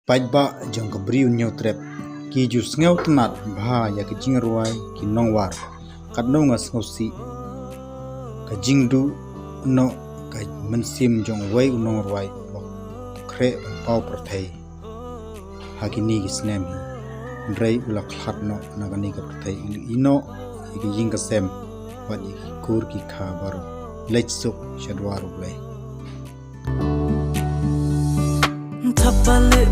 Pajba jong kebriu nyotrep ki ju sngeu tenat bha ya ke jingrwai ki nongwar kat no ngas ngosi ka jingdu no ka mensim jong wai nongruai bok kre pau perthai hakini ki snem ndrei ula khlad no nagani ka perthai ino ki jing ka sem wat ki kur ki KABA lechsuk shadwaru blai Tapale